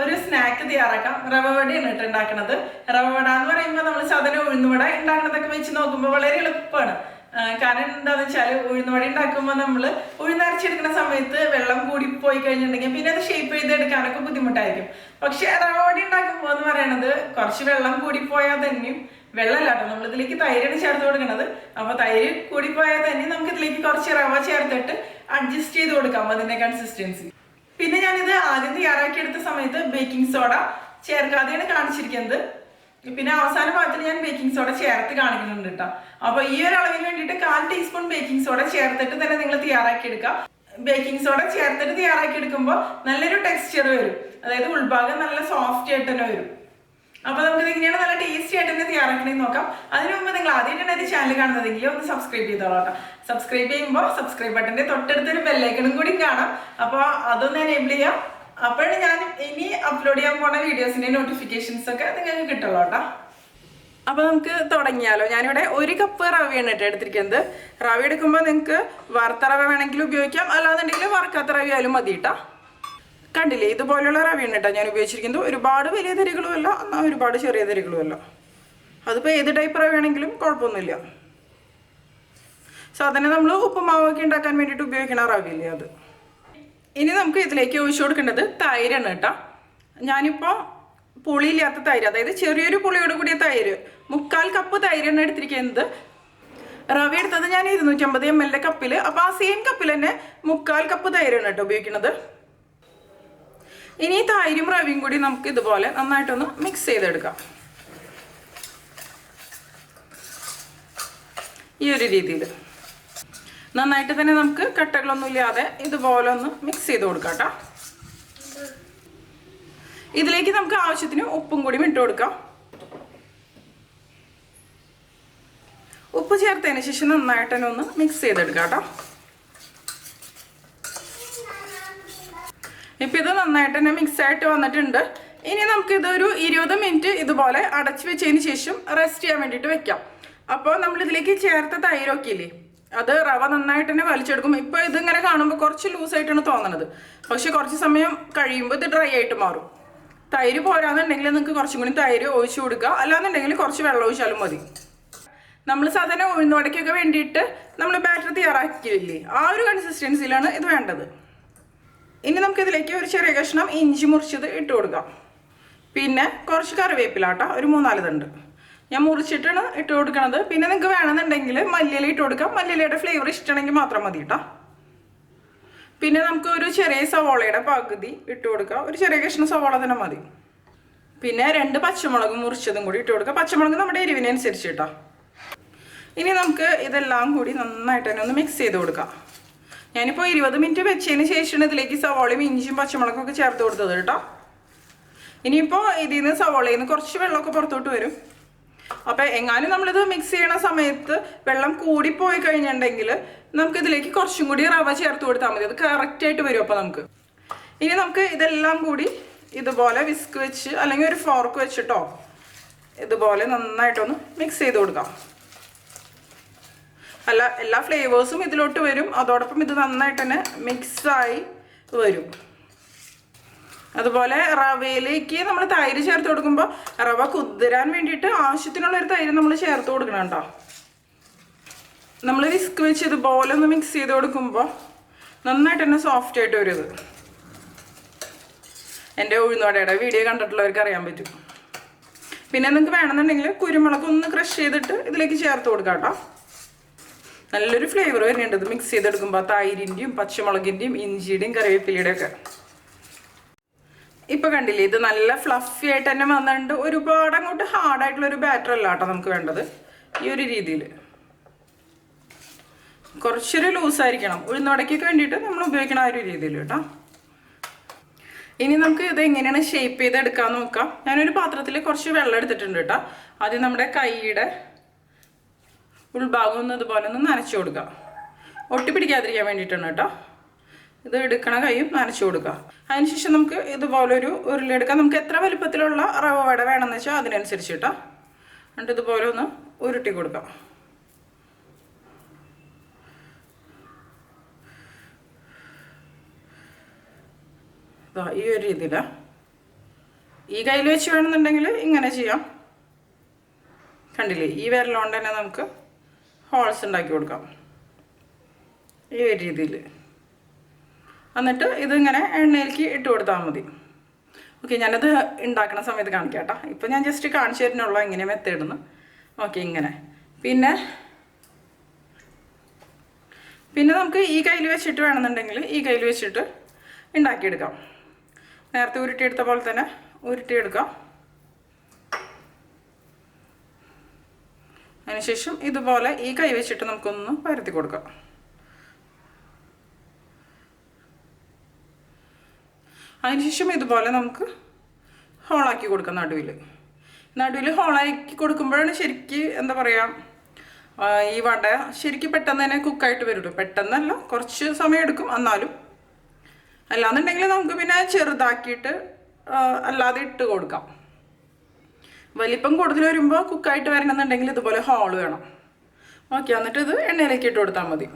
ഒരു സ്നാക്ക് തയ്യാറാക്കാം. റവ വടയാണ് ഉണ്ടാക്കുന്നത്. റവ വട എന്ന് പറയുമ്പോൾ നമ്മൾ സാധാരണ ഉഴുന്നുവട ഉണ്ടാക്കുന്നതൊക്കെ വെച്ച് നോക്കുമ്പോൾ വളരെ എളുപ്പമാണ്. കാരണം എന്താണെന്ന് വെച്ചാൽ ഉഴുന്നുവട ഉണ്ടാക്കുമ്പോൾ നമ്മൾ ഉഴുന്നരച്ചെടുക്കുന്ന സമയത്ത് വെള്ളം കൂടി പോയി കഴിഞ്ഞിട്ടുണ്ടെങ്കിൽ പിന്നെ അത് ഷേപ്പ് ചെയ്തെടുക്കാനൊക്കെ ബുദ്ധിമുട്ടായിരിക്കും. പക്ഷെ റവ വട ഉണ്ടാക്കുമ്പോൾ എന്ന് പറയുന്നത് കുറച്ച് വെള്ളം കൂടിപ്പോയാൽ തന്നെയും വെള്ളമല്ല കേട്ടോ, നമ്മൾ ഇതിലേക്ക് തൈരാണ് ചേർത്ത് കൊടുക്കുന്നത്. അപ്പൊ തൈര് കൂടിപ്പോയാൽ തന്നെ നമുക്ക് ഇതിലേക്ക് കുറച്ച് റവ ചേർത്തിട്ട് അഡ്ജസ്റ്റ് ചെയ്ത് കൊടുക്കാം അതിന്റെ കൺസിസ്റ്റൻസി. പിന്നെ ഞാനിത് ആദ്യം തയ്യാറാക്കിയെടുത്ത സമയത്ത് ബേക്കിംഗ് സോഡ ചേർക്കാതെയാണ് കാണിച്ചിരിക്കുന്നത്. പിന്നെ അവസാന ഭാഗത്തിൽ ഞാൻ ബേക്കിംഗ് സോഡ ചേർത്ത് കാണിക്കുന്നുണ്ട് കേട്ടോ. അപ്പൊ ഈ ഒരു അളവിന് വേണ്ടിയിട്ട് 1/4 ടീസ്പൂൺ ബേക്കിംഗ് സോഡ ചേർത്തിട്ട് തന്നെ നിങ്ങൾ തയ്യാറാക്കിയെടുക്കുക. ബേക്കിംഗ് സോഡ ചേർത്തിട്ട് തയ്യാറാക്കിയെടുക്കുമ്പോൾ നല്ലൊരു ടെക്സ്ചർ വരും, അതായത് ഉൾഭാഗം നല്ല സോഫ്റ്റ് ആയിട്ട് തന്നെ വരും. അപ്പൊ നമുക്ക് ഇങ്ങനെയാണ് നല്ല ടേസ്റ്റി ആയിട്ട് തന്നെ തയ്യാറാക്കണമെന്ന് നോക്കാം. അതിനു മുമ്പ് നിങ്ങൾ ആദ്യമായിട്ടാണ് എന്റെ ചാനൽ കാണുന്നതെങ്കിൽ ഒന്ന് സബ്സ്ക്രൈബ് ചെയ്തോളാം കേട്ടോ. സബ്സ്ക്രൈബ് ചെയ്യുമ്പോൾ സബ്സ്ക്രൈബ് ബട്ടന്റെ തൊട്ടടുത്തൊരു ബെല്ലൈക്കണും കൂടി കാണാം. അപ്പോൾ അതൊന്ന് എനേബിൾ ചെയ്യാം. അപ്പോഴാണ് ഞാൻ ഇനി അപ്ലോഡ് ചെയ്യാൻ പോണ വീഡിയോസിന്റെ നോട്ടിഫിക്കേഷൻസ് ഒക്കെ നിങ്ങൾക്ക് കിട്ടുള്ളൂ കേട്ടോ. അപ്പൊ നമുക്ക് തുടങ്ങിയാലോ. ഞാനിവിടെ 1 കപ്പ് റവയാണ് കേട്ടോ എടുത്തിരിക്കുന്നത്. റവ എടുക്കുമ്പോൾ നിങ്ങൾക്ക് വറുത്ത റവ വേണമെങ്കിൽ ഉപയോഗിക്കാം, അല്ലാന്നുണ്ടെങ്കിൽ വറുക്കാത്ത റവ ആയാലും മതി കേട്ടോ. കണ്ടില്ലേ, ഇതുപോലെയുള്ള റവയാണ് കേട്ടോ ഞാൻ ഉപയോഗിച്ചിരിക്കുന്നത്. ഒരുപാട് വലിയ തരികളുമല്ല, എന്നാൽ ഒരുപാട് ചെറിയ തരികളുമല്ല. അതിപ്പോൾ ഏത് ടൈപ്പ് റവയാണെങ്കിലും കുഴപ്പമൊന്നുമില്ല. സാധാരണ നമ്മൾ ഉപ്പുമാവൊക്കെ ഉണ്ടാക്കാൻ വേണ്ടിയിട്ട് ഉപയോഗിക്കണ റവയില്ലേ അത്. ഇനി നമുക്ക് ഇതിലേക്ക് ഒഴിച്ചു കൊടുക്കേണ്ടത് തൈരാണ് കേട്ടോ. ഞാനിപ്പോൾ പുളിയില്ലാത്ത തൈര്, അതായത് ചെറിയൊരു പുളിയോട് കൂടിയ തൈര്, 1/4 കപ്പ് തൈരാണ് എടുത്തിരിക്കുന്നത്. റവ എടുത്തത് ഞാൻ 250 ml കപ്പിൽ. അപ്പോൾ ആ സെയിം കപ്പിൽ തന്നെ 1/4 കപ്പ് തൈരാണ് കേട്ടോ ഉപയോഗിക്കുന്നത്. ഇനി തൈരും റവയും കൂടി നമുക്ക് ഇതുപോലെ നന്നായിട്ടൊന്ന് മിക്സ് ചെയ്തെടുക്കാം. ഈ ഒരു രീതിയിൽ നന്നായിട്ട് തന്നെ നമുക്ക് കട്ടകളൊന്നും ഇല്ലാതെ ഇതുപോലെ ഒന്ന് മിക്സ് ചെയ്ത് കൊടുക്കാം കേട്ടോ. ഇതിലേക്ക് നമുക്ക് ആവശ്യത്തിന് ഉപ്പും കൂടി ഇട്ട് കൊടുക്കാം. ഉപ്പ് ചേർത്തതിന് ശേഷം നന്നായിട്ട് തന്നെ ഒന്ന് മിക്സ് ചെയ്തെടുക്കാം കേട്ടോ. ഇപ്പം ഇത് നന്നായിട്ട് തന്നെ മിക്സ് ആയിട്ട് വന്നിട്ടുണ്ട്. ഇനി നമുക്കിതൊരു 20 മിനിറ്റ് ഇതുപോലെ അടച്ചു വെച്ചതിന് ശേഷം റെസ്റ്റ് ചെയ്യാൻ വേണ്ടിയിട്ട് വെക്കാം. അപ്പോൾ നമ്മളിതിലേക്ക് ചേർത്ത തൈരൊക്കെ ഇല്ലേ, അത് റവ നന്നായിട്ട് തന്നെ വലിച്ചെടുക്കും. ഇപ്പോൾ ഇതിങ്ങനെ കാണുമ്പോൾ കുറച്ച് ലൂസായിട്ടാണ് തോന്നുന്നത്, പക്ഷെ കുറച്ച് സമയം കഴിയുമ്പോൾ ഇത് ഡ്രൈ ആയിട്ട് മാറും. തൈര് പോരാന്നുണ്ടെങ്കിൽ നിങ്ങൾക്ക് കുറച്ചും കൂടി തൈര് ഒഴിച്ചു കൊടുക്കുക, അല്ലാന്നുണ്ടെങ്കിൽ കുറച്ച് വെള്ളം ഒഴിച്ചാലും മതി. നമ്മൾ സാധാരണ ഉഴുന്നുവടയ്ക്കൊക്കെ വേണ്ടിയിട്ട് നമ്മൾ ബാറ്റർ തയ്യാറാക്കിയില്ലേ, ആ ഒരു കൺസിസ്റ്റൻസിയിലാണ് ഇത് വേണ്ടത്. ഇനി നമുക്കിതിലേക്ക് ഒരു ചെറിയ കഷ്ണം ഇഞ്ചി മുറിച്ചത് ഇട്ട് കൊടുക്കാം. പിന്നെ കുറച്ച് കറിവേപ്പില കേട്ടോ, ഒരു 3-4 തണ്ട് ഞാൻ മുറിച്ചിട്ടാണ് ഇട്ട് കൊടുക്കണത്. പിന്നെ നിങ്ങൾക്ക് വേണമെന്നുണ്ടെങ്കിൽ മല്ലിയില ഇട്ട് കൊടുക്കാം. മല്ലിയിലയുടെ ഫ്ലേവർ ഇഷ്ടമാണെങ്കിൽ മാത്രം മതി കേട്ടോ. പിന്നെ നമുക്ക് ഒരു ചെറിയ സവോളയുടെ പകുതി ഇട്ട് കൊടുക്കാം. ഒരു ചെറിയ കഷ്ണം സവോള തന്നെ മതി. പിന്നെ 2 പച്ചമുളക് മുറിച്ചതും കൂടി ഇട്ട് കൊടുക്കാം. പച്ചമുളക് നമ്മുടെ എരിവിനനുസരിച്ച് കേട്ടോ. ഇനി നമുക്ക് ഇതെല്ലാം കൂടി നന്നായിട്ട് തന്നെ ഒന്ന് മിക്സ് ചെയ്ത് കൊടുക്കാം. ഞാനിപ്പോൾ 20 മിനിറ്റ് വെച്ചതിന് ശേഷമാണ് ഇതിലേക്ക് സവോളയും ഇഞ്ചിയും പച്ചമുളകൊക്കെ ചേർത്ത് കൊടുത്തത് കേട്ടോ. ഇനിയിപ്പോൾ ഇതിൽ നിന്ന് സവോളയിൽ നിന്ന് കുറച്ച് വെള്ളമൊക്കെ പുറത്തോട്ട് വരും. അപ്പോൾ എങ്ങാനും നമ്മളിത് മിക്സ് ചെയ്യണ സമയത്ത് വെള്ളം കൂടിപ്പോയി കഴിഞ്ഞിട്ടുണ്ടെങ്കിൽ നമുക്കിതിലേക്ക് കുറച്ചും കൂടി റവ ചേർത്ത് കൊടുത്താൽ മതി. അത് കറക്റ്റായിട്ട് വരും. അപ്പോൾ ഇനി നമുക്ക് ഇതെല്ലാം കൂടി ഇതുപോലെ വിസ്ക് വെച്ച് അല്ലെങ്കിൽ ഒരു ഫോർക്ക് വെച്ചിട്ടോ ഇതുപോലെ നന്നായിട്ടൊന്ന് മിക്സ് ചെയ്ത് കൊടുക്കാം. എല്ലാ ഫ്ലേവേഴ്സും ഇതിലോട്ട് വരും. അതോടൊപ്പം ഇത് നന്നായിട്ട് തന്നെ മിക്സായി വരും. അതുപോലെ റവയിലേക്ക് നമ്മൾ തൈര് ചേർത്ത് കൊടുക്കുമ്പോൾ റവ കുതിരാൻ വേണ്ടിയിട്ട് ആവശ്യത്തിനുള്ളൊരു തൈര് നമ്മൾ ചേർത്ത് കൊടുക്കണം കേട്ടോ. നമ്മൾ വിസ്ക് വെച്ച് ഇതുപോലെ ഒന്ന് മിക്സ് ചെയ്ത് കൊടുക്കുമ്പോൾ നന്നായിട്ട് തന്നെ സോഫ്റ്റ് ആയിട്ട് വരും. ഇത് എൻ്റെ ഉഴുന്നുവടയുടെ വീഡിയോ കണ്ടിട്ടുള്ളവർക്ക് അറിയാൻ പറ്റും. പിന്നെ നിങ്ങൾക്ക് വേണമെന്നുണ്ടെങ്കിൽ കുരുമുളക് ഒന്ന് ക്രഷ് ചെയ്തിട്ട് ഇതിലേക്ക് ചേർത്ത് കൊടുക്കാം കേട്ടോ. നല്ലൊരു ഫ്ലേവർ വരുന്നുണ്ട് ഇത് മിക്സ് ചെയ്തെടുക്കുമ്പോൾ, തൈരിൻ്റെയും പച്ചമുളകിൻ്റെയും ഇഞ്ചിയുടെയും കറിവേപ്പിലയുടെയും ഒക്കെ. ഇപ്പം കണ്ടില്ലേ, ഇത് നല്ല ഫ്ലഫി ആയിട്ട് തന്നെ വന്നിട്ടുണ്ട്. ഒരുപാട് അങ്ങോട്ട് ഹാർഡായിട്ടുള്ളൊരു ബാറ്റർ അല്ല കേട്ടോ നമുക്ക് വേണ്ടത്. ഈ ഒരു രീതിയിൽ കുറച്ചൊരു ലൂസായിരിക്കണം. ഉഴുന്നുവടയ്ക്കൊക്കെ വേണ്ടിയിട്ട് നമ്മൾ ഉപയോഗിക്കണ ആ ഒരു രീതിയിൽ കേട്ടോ. ഇനി നമുക്ക് ഇത് എങ്ങനെയാണ് ഷേപ്പ് ചെയ്തെടുക്കാമെന്ന് നോക്കാം. ഞാനൊരു പാത്രത്തിൽ കുറച്ച് വെള്ളം എടുത്തിട്ടുണ്ട് കേട്ടോ. ആദ്യം നമ്മുടെ കൈയുടെ ഉൾഭാഗം ഒന്ന് ഇതുപോലെ ഒന്ന് നനച്ചു കൊടുക്കുക. ഒട്ടിപ്പിടിക്കാതിരിക്കാൻ വേണ്ടിയിട്ടാണ് കേട്ടോ. ഇത് എടുക്കണ കൈയും നനച്ചു കൊടുക്കുക. അതിനുശേഷം നമുക്ക് ഇതുപോലൊരു ഉരുളെടുക്കാം. നമുക്ക് എത്ര വലുപ്പത്തിലുള്ള റവ വട വേണമെന്ന് വെച്ചാൽ അതിനനുസരിച്ച് കേട്ടോ. എന്നിട്ട് ഇതുപോലെ ഒന്ന് ഉരുട്ടി കൊടുക്കാം. ഈ ഒരു രീതിയിലാണ് ഈ കയ്യിൽ വെച്ച് വേണമെന്നുണ്ടെങ്കിൽ ഇങ്ങനെ ചെയ്യാം. കണ്ടില്ലേ, ഈ വിരലുകൊണ്ട് തന്നെ നമുക്ക് ഹോൾസ് ഉണ്ടാക്കി കൊടുക്കാം ഈ ഒരു രീതിയിൽ. എന്നിട്ട് ഇതിങ്ങനെ എണ്ണയിലേക്ക് ഇട്ട് കൊടുത്താൽ മതി. ഓക്കെ, ഞാനത് ഉണ്ടാക്കുന്ന സമയത്ത് കാണിക്കാം കേട്ടോ. ഇപ്പം ഞാൻ ജസ്റ്റ് കാണിച്ചു തരുന്നുള്ളൂ എങ്ങനെ മെത്തേഡെന്ന്. ഓക്കെ, ഇങ്ങനെ. പിന്നെ നമുക്ക് ഈ കയ്യിൽ വെച്ചിട്ട് വേണമെന്നുണ്ടെങ്കിൽ ഈ കയ്യിൽ വെച്ചിട്ട് ഉണ്ടാക്കിയെടുക്കാം. നേരത്തെ ഉരുട്ടിയെടുത്ത പോലെ തന്നെ ഉരുട്ടിയെടുക്കാം. അതിനുശേഷം ഇതുപോലെ ഈ കൈ വെച്ചിട്ട് നമുക്കൊന്ന് പരത്തി കൊടുക്കാം. അതിനുശേഷം ഇതുപോലെ നമുക്ക് ഹോളാക്കി കൊടുക്കാം. നടുവിൽ ഹോളാക്കി കൊടുക്കുമ്പോഴാണ് ശരിക്ക് എന്താ പറയുക, ഈ വട ശരിക്കും പെട്ടെന്ന് തന്നെ കുക്കായിട്ട് വരുള്ളൂ. പെട്ടെന്നല്ല, കുറച്ച് സമയം എടുക്കും. എന്നാലും അല്ലാന്നുണ്ടെങ്കിൽ നമുക്ക് പിന്നെ ചെറുതാക്കിയിട്ട് അല്ലാതെ ഇട്ട് കൊടുക്കാം. വലിപ്പം കൂടുതൽ വരുമ്പോൾ കുക്കായിട്ട് വരണമെന്നുണ്ടെങ്കിൽ ഇതുപോലെ ഹോള് വേണം. ഓക്കെ, എന്നിട്ട് ഇത് എണ്ണയിലേക്ക് ഇട്ട് കൊടുത്താൽ മതി.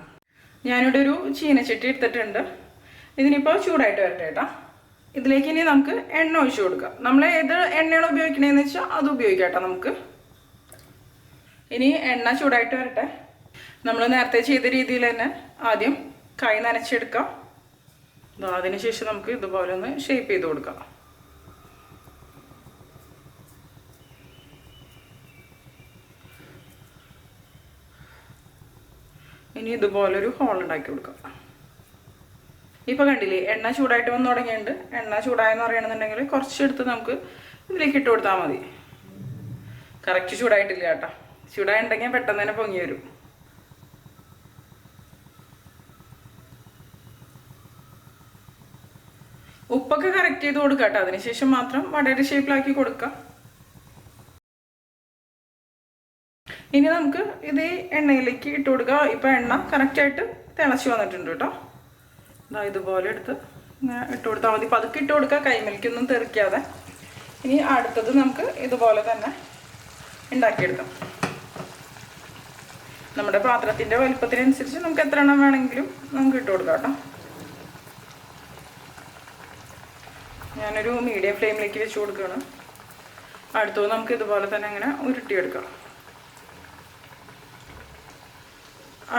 ഞാനിവിടെ ഒരു ചീനച്ചട്ടി എടുത്തിട്ടുണ്ട്. ഇതിനിപ്പോൾ ചൂടായിട്ട് വരട്ടെ കേട്ടോ. ഇതിലേക്ക് ഇനി നമുക്ക് എണ്ണ ഒഴിച്ചു കൊടുക്കാം. നമ്മൾ ഏത് എണ്ണയാണ് ഉപയോഗിക്കണതെന്ന് വെച്ചാൽ അത് ഉപയോഗിക്കാം കേട്ടോ നമുക്ക്. ഇനി എണ്ണ ചൂടായിട്ട് വരട്ടെ. നമ്മൾ നേരത്തെ ചെയ്ത രീതിയിൽ തന്നെ ആദ്യം കൈ നനച്ചെടുക്കാം. അതിനുശേഷം നമുക്ക് ഇതുപോലെ ഒന്ന് ഷേപ്പ് ചെയ്ത് കൊടുക്കാം. ഇനി ഇതുപോലൊരു ഹോൾ ഉണ്ടാക്കി കൊടുക്കാം. ഇപ്പോൾ കണ്ടില്ലേ, എണ്ണ ചൂടായിട്ട് വന്ന് തുടങ്ങിയിട്ടുണ്ട്. എണ്ണ ചൂടായെന്ന് പറയണമെന്നുണ്ടെങ്കിൽ കുറച്ചെടുത്ത് നമുക്ക് ഇതിലേക്ക് ഇട്ട് കൊടുത്താൽ മതി. കറക്റ്റ് ചൂടായിട്ടില്ല കേട്ടോ. ചൂടായിട്ടുണ്ടെങ്കിൽ പെട്ടെന്ന് തന്നെ പൊങ്ങി വരും. ഉപ്പൊക്കെ കറക്റ്റ് ചെയ്ത് കൊടുക്കാം കേട്ടോ. അതിനുശേഷം മാത്രം വടയുടെ ഷേപ്പിലാക്കി കൊടുക്കാം. ഇനി നമുക്ക് ഇത് എണ്ണയിലേക്ക് ഇട്ട് കൊടുക്കുക. ഇപ്പോൾ എണ്ണ കറക്റ്റായിട്ട് തിളച്ച് വന്നിട്ടുണ്ട് കേട്ടോ. ഇതുപോലെ എടുത്ത് ഇങ്ങനെ ഇട്ട് കൊടുത്താൽ മതി. പതുക്കെ ഇട്ട് കൊടുക്കുക, കൈമേലേക്കൊന്നും തെറിക്കാതെ. ഇനി അടുത്തത് നമുക്ക് ഇതുപോലെ തന്നെ ഉണ്ടാക്കിയെടുക്കാം. നമ്മുടെ പാത്രത്തിൻ്റെ വലുപ്പത്തിനനുസരിച്ച് നമുക്ക് എത്ര എണ്ണം വേണമെങ്കിലും നമുക്ക് ഇട്ട് കൊടുക്കാം കേട്ടോ. ഞാനൊരു മീഡിയം ഫ്ലെയിമിലേക്ക് വെച്ച് കൊടുക്കുകയാണ്. അടുത്തത് നമുക്ക് ഇതുപോലെ തന്നെ അങ്ങനെ ഉരുട്ടിയെടുക്കാം.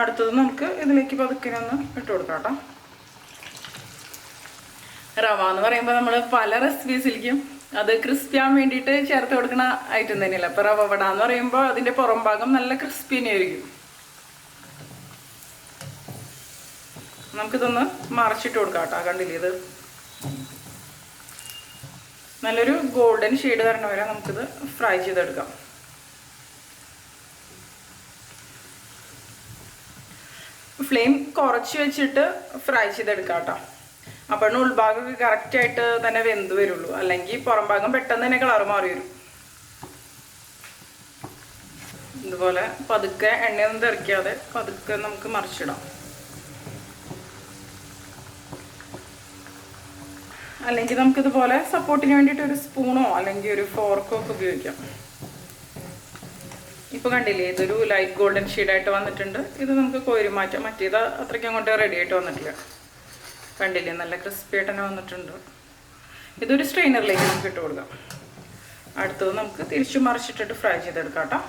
അടുത്തത് നമുക്ക് ഇതിലേക്ക് പതുക്കെ ഒന്ന് ഇട്ട് കൊടുക്കാം കേട്ടോ. റവ എന്ന് പറയുമ്പോൾ നമ്മൾ പല റെസിപ്പീസിലേക്കും അത് ക്രിസ്പി ആവാൻ വേണ്ടിയിട്ട് ചേർത്ത് കൊടുക്കുന്ന ഐറ്റം തന്നെയല്ല. അപ്പോൾ റവ വട എന്ന് പറയുമ്പോൾ അതിൻ്റെ പുറം ഭാഗം നല്ല ക്രിസ്പി തന്നെയായിരിക്കും. നമുക്കിതൊന്ന് മറച്ചിട്ട് കൊടുക്കാം കേട്ടോ. കണ്ടില്ലേ, ഇത് നല്ലൊരു ഗോൾഡൻ ഷെയ്ഡ് വരണ വരെ നമുക്കിത് ഫ്രൈ ചെയ്തെടുക്കാം. ഫ്ലെയിം കുറച്ച് വെച്ചിട്ട് ഫ്രൈ ചെയ്തെടുക്കാം കേട്ടോ. അപ്പോഴാണ് ഉൾഭാഗമൊക്കെ കറക്റ്റായിട്ട് തന്നെ വെന്ത് വരുള്ളൂ. അല്ലെങ്കിൽ പുറം ഭാഗം പെട്ടെന്ന് തന്നെ കളർ മാറി വരും. ഇതുപോലെ പതുക്കെ എണ്ണയൊന്നും തെറിക്കാതെ പതുക്കെ നമുക്ക് മറിച്ചിടാം. അല്ലെങ്കിൽ നമുക്കിതുപോലെ സപ്പോർട്ടിന് വേണ്ടിയിട്ട് ഒരു സ്പൂണോ അല്ലെങ്കിൽ ഒരു ഫോർക്കോ ഒക്കെ ഉപയോഗിക്കാം. ഇപ്പോൾ കണ്ടില്ലേ, ഇതൊരു ലൈറ്റ് ഗോൾഡൻ ഷെയ്ഡായിട്ട് വന്നിട്ടുണ്ട്. ഇത് നമുക്ക് കോരി മാറ്റാം. മറ്റേത് അത്രയ്ക്ക് അങ്ങോട്ട് റെഡി ആയിട്ട് വന്നിട്ടില്ല. കണ്ടില്ലേ, നല്ല ക്രിസ്പി ആയിട്ട് തന്നെ വന്നിട്ടുണ്ട്. ഇതൊരു സ്ട്രെയിനറിലേക്ക് നമുക്ക് ഇട്ട് കൊടുക്കാം. അടുത്തത് നമുക്ക് തിരിച്ചു മറിച്ചിട്ടിട്ട് ഫ്രൈ ചെയ്തെടുക്കാം കേട്ടോ.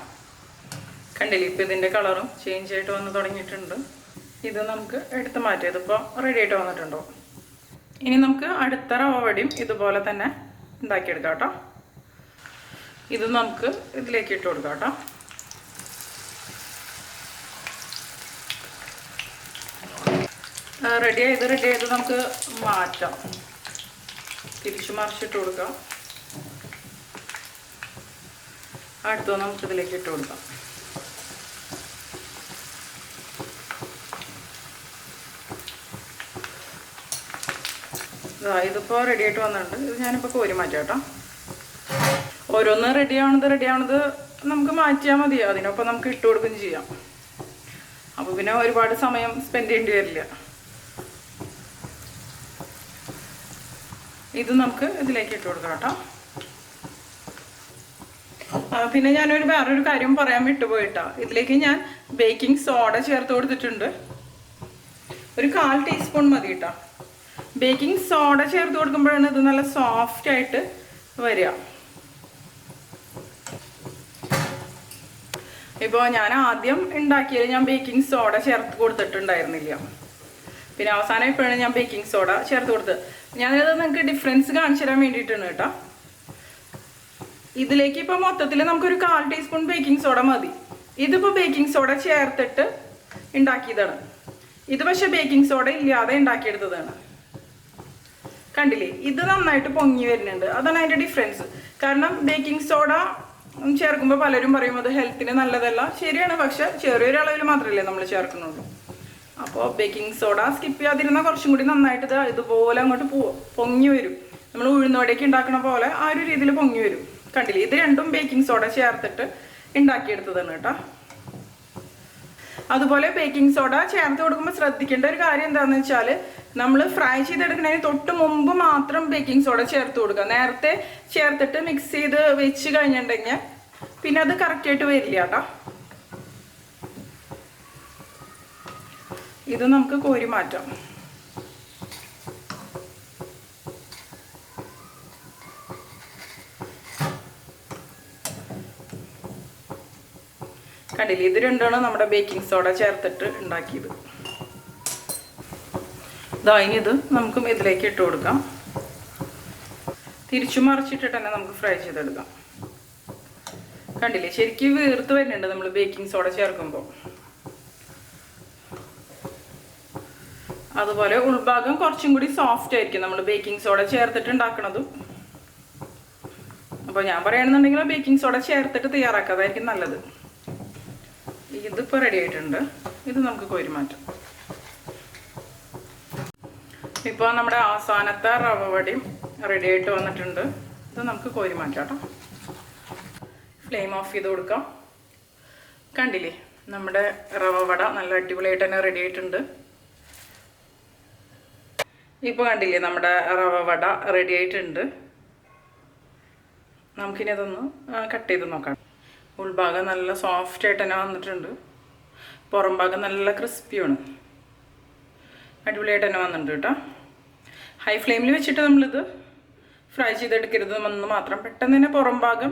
കണ്ടില്ലേ, ഇപ്പോൾ ഇതിൻ്റെ കളറും ചേഞ്ച് ആയിട്ട് വന്ന് തുടങ്ങിയിട്ടുണ്ട്. ഇത് നമുക്ക് എടുത്ത് മാറ്റാം. ഇതിപ്പോൾ റെഡി ആയിട്ട് വന്നിട്ടുണ്ടോ. ഇനി നമുക്ക് അടുത്ത റവ വടയും ഇതുപോലെ തന്നെ ഉണ്ടാക്കിയെടുക്കാം കേട്ടോ. ഇത് നമുക്ക് ഇതിലേക്ക് ഇട്ട് കൊടുക്കാം കേട്ടോ. റെഡി ആയത് നമുക്ക് മാറ്റാം. തിരിച്ചു മറിച്ചിട്ട് കൊടുക്കാം. അടുത്തത് നമുക്ക് ഇതിലേക്ക് ഇട്ട് കൊടുക്കാം. ഇതിപ്പോൾ റെഡി ആയിട്ട് വന്നിട്ടുണ്ട്. ഇത് ഞാനിപ്പോൾ കോരി മാറ്റാം കേട്ടോ. ഓരോന്ന് റെഡിയാവണത് നമുക്ക് മാറ്റിയാൽ മതി. അതിനൊപ്പം നമുക്ക് ഇട്ട് കൊടുക്കുകയും ചെയ്യാം. അപ്പോൾ പിന്നെ ഒരുപാട് സമയം സ്പെൻഡ് ചെയ്യേണ്ടി വരില്ല. ഇത് നമുക്ക് ഇതിലേക്ക് ഇട്ട് കൊടുക്കാം കേട്ടോ. പിന്നെ ഞാനൊരു വേറൊരു കാര്യം പറയാൻ വിട്ടുപോയിട്ടാ. ഇതിലേക്ക് ഞാൻ ബേക്കിംഗ് സോഡ ചേർത്ത് കൊടുത്തിട്ടുണ്ട്. ഒരു 1/4 ടീസ്പൂൺ മതി കേട്ടോ. ബേക്കിംഗ് സോഡ ചേർത്ത് കൊടുക്കുമ്പോഴാണ് ഇത് നല്ല സോഫ്റ്റ് ആയിട്ട് വരിക. ഇപ്പോൾ ഞാൻ ആദ്യം ഉണ്ടാക്കിയത് ഞാൻ ബേക്കിംഗ് സോഡ ചേർത്ത് കൊടുത്തിട്ടുണ്ടായിരുന്നില്ല. പിന്നെ അവസാനം ഇപ്പോഴാണ് ഞാൻ ബേക്കിംഗ് സോഡ ചേർത്ത് കൊടുത്തത്. ഞാനത് നിങ്ങൾക്ക് ഡിഫറൻസ് കാണിച്ചു തരാൻ വേണ്ടിയിട്ടാണ് കേട്ടോ. ഇതിലേക്ക് ഇപ്പോൾ മൊത്തത്തിൽ നമുക്കൊരു 1/4 ടീസ്പൂൺ ബേക്കിംഗ് സോഡ മതി. ഇതിപ്പോൾ ബേക്കിംഗ് സോഡ ചേർത്തിട്ട് ഉണ്ടാക്കിയതാണ്. ഇത് പക്ഷെ ബേക്കിംഗ് സോഡ ഇല്ലാതെ ഉണ്ടാക്കിയെടുത്തതാണ്. കണ്ടില്ലേ, ഇത് നന്നായിട്ട് പൊങ്ങി വരുന്നുണ്ട്. അതാണ് അതിൻ്റെ ഡിഫറൻസ്. കാരണം ബേക്കിംഗ് സോഡ ചേർക്കുമ്പോൾ പലരും പറയും അത് ഹെൽത്തിന് നല്ലതല്ല. ശരിയാണ്, പക്ഷെ ചെറിയൊരളവിൽ മാത്രമല്ലേ നമ്മൾ ചേർക്കുന്നുള്ളൂ. അപ്പോൾ ബേക്കിംഗ് സോഡ സ്കിപ്പ് ചെയ്യാതിരുന്നാൽ കുറച്ചും കൂടി നന്നായിട്ട് ഇതുപോലെ അങ്ങോട്ട് പൊങ്ങി വരും. നമ്മൾ ഉഴുന്നോടെയൊക്കെ ഉണ്ടാക്കണ പോലെ ആ ഒരു രീതിയിൽ പൊങ്ങി വരും. കണ്ടില്ലേ, ഇത് രണ്ടും ബേക്കിംഗ് സോഡ ചേർത്തിട്ട് ഉണ്ടാക്കിയെടുത്തതാണ് കേട്ടോ. അതുപോലെ ബേക്കിംഗ് സോഡ ചേർത്ത് കൊടുക്കുമ്പോൾ ശ്രദ്ധിക്കേണ്ട ഒരു കാര്യം എന്താണെന്ന് വെച്ചാൽ, നമ്മൾ ഫ്രൈ ചെയ്തെടുക്കുന്നതിന് തൊട്ട് മുമ്പ് മാത്രം ബേക്കിംഗ് സോഡ ചേർത്ത് കൊടുക്കുക. നേരത്തെ ചേർത്തിട്ട് മിക്സ് ചെയ്ത് വെച്ച് കഴിഞ്ഞിട്ടുണ്ടെങ്കിൽ പിന്നെ അത് കറക്റ്റായിട്ട് വരില്ല കേട്ടോ. ഇത് നമുക്ക് കോരി മാറ്റാം. കണ്ടില്ലേ, ഇത് രണ്ടാണ് നമ്മുടെ ബേക്കിംഗ് സോഡ ചേർത്തിട്ട് ഉണ്ടാക്കിയത്. ഇനി ഇത് നമുക്കും ഇതിലേക്ക് ഇട്ട് കൊടുക്കാം. തിരിച്ചു മറിച്ചിട്ടിട്ട് തന്നെ നമുക്ക് ഫ്രൈ ചെയ്തെടുക്കാം. കണ്ടില്ലേ, ശരിക്കും വീർത്ത് വരുന്നുണ്ട് നമ്മൾ ബേക്കിംഗ് സോഡ ചേർക്കുമ്പോൾ. അതുപോലെ ഉൾഭാഗം കുറച്ചും കൂടി സോഫ്റ്റ് ആയിരിക്കും നമ്മൾ ബേക്കിംഗ് സോഡ ചേർത്തിട്ട് ഉണ്ടാക്കണതും. അപ്പോൾ ഞാൻ പറയുകയാണെന്നുണ്ടെങ്കിൽ ബേക്കിംഗ് സോഡ ചേർത്തിട്ട് തയ്യാറാക്കാതായിരിക്കും നല്ലത്. ഇതിപ്പോൾ റെഡി ആയിട്ടുണ്ട്. ഇത് നമുക്ക് കോരി മാറ്റാം. ഇപ്പോൾ നമ്മുടെ അവസാനത്തെ റവ വടയും റെഡി ആയിട്ട് വന്നിട്ടുണ്ട്. ഇത് നമുക്ക് കോരി മാറ്റാം കേട്ടോ. ഫ്ലെയിം ഓഫ് ചെയ്ത് കൊടുക്കാം. കണ്ടില്ലേ, നമ്മുടെ റവ വട നല്ല അടിപൊളിയായിട്ട് തന്നെ റെഡി ആയിട്ടുണ്ട്. ഇപ്പോൾ കണ്ടില്ലേ, നമ്മുടെ റവ വട റെഡി ആയിട്ടുണ്ട്. നമുക്കിനി അതൊന്ന് കട്ട് ചെയ്ത് നോക്കാം. ഉൾഭാഗം നല്ല സോഫ്റ്റ് ആയിട്ട് തന്നെ വന്നിട്ടുണ്ട്. പുറം ഭാഗം നല്ല ക്രിസ്പിയാണ്. അടിപൊളിയായിട്ട് തന്നെ വന്നിട്ടുണ്ട് കേട്ടോ. ഹൈ ഫ്ലെയിമിൽ വെച്ചിട്ട് നമ്മളിത് ഫ്രൈ ചെയ്തെടുക്കരുത് എന്ന് മാത്രം. പെട്ടെന്ന് തന്നെ പുറം ഭാഗം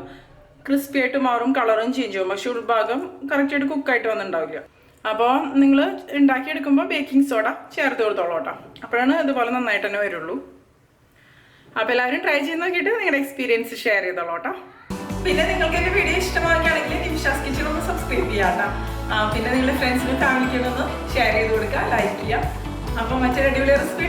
ക്രിസ്പി ആയിട്ട് മാറും, കളറും ചേഞ്ച് ആവും. പക്ഷെ ഉൾഭാഗം കറക്റ്റായിട്ട് കുക്കായിട്ട് വന്നിട്ടുണ്ടാവില്ല. അപ്പോൾ നിങ്ങൾ ഉണ്ടാക്കിയെടുക്കുമ്പോൾ ബേക്കിംഗ് സോഡ ചേർത്ത് കൊടുത്തോളൂ കേട്ടോ. അപ്പോഴാണ് ഇതുപോലെ നന്നായിട്ട് തന്നെ വരുള്ളൂ. അപ്പോൾ എല്ലാവരും ട്രൈ ചെയ്ത് നോക്കിയിട്ട് നിങ്ങളുടെ എക്സ്പീരിയൻസ് ഷെയർ ചെയ്തോളൂ കേട്ടോ. പിന്നെ നിങ്ങൾക്ക് എൻ്റെ വീഡിയോ ഇഷ്ടമാക്കുകയാണെങ്കിൽ നിംഷാസ് കിച്ചൺ ഒന്ന് സബ്സ്ക്രൈബ് ചെയ്യാം കേട്ടോ. പിന്നെ നിങ്ങളുടെ ഫ്രണ്ട്സിനും ഫാമിലിക്കും ഒന്ന് ഷെയർ ചെയ്ത് കൊടുക്കുക, ലൈക്ക് ചെയ്യുക. അപ്പോൾ മറ്റൊരു അടിപൊളി റെസിപ്പി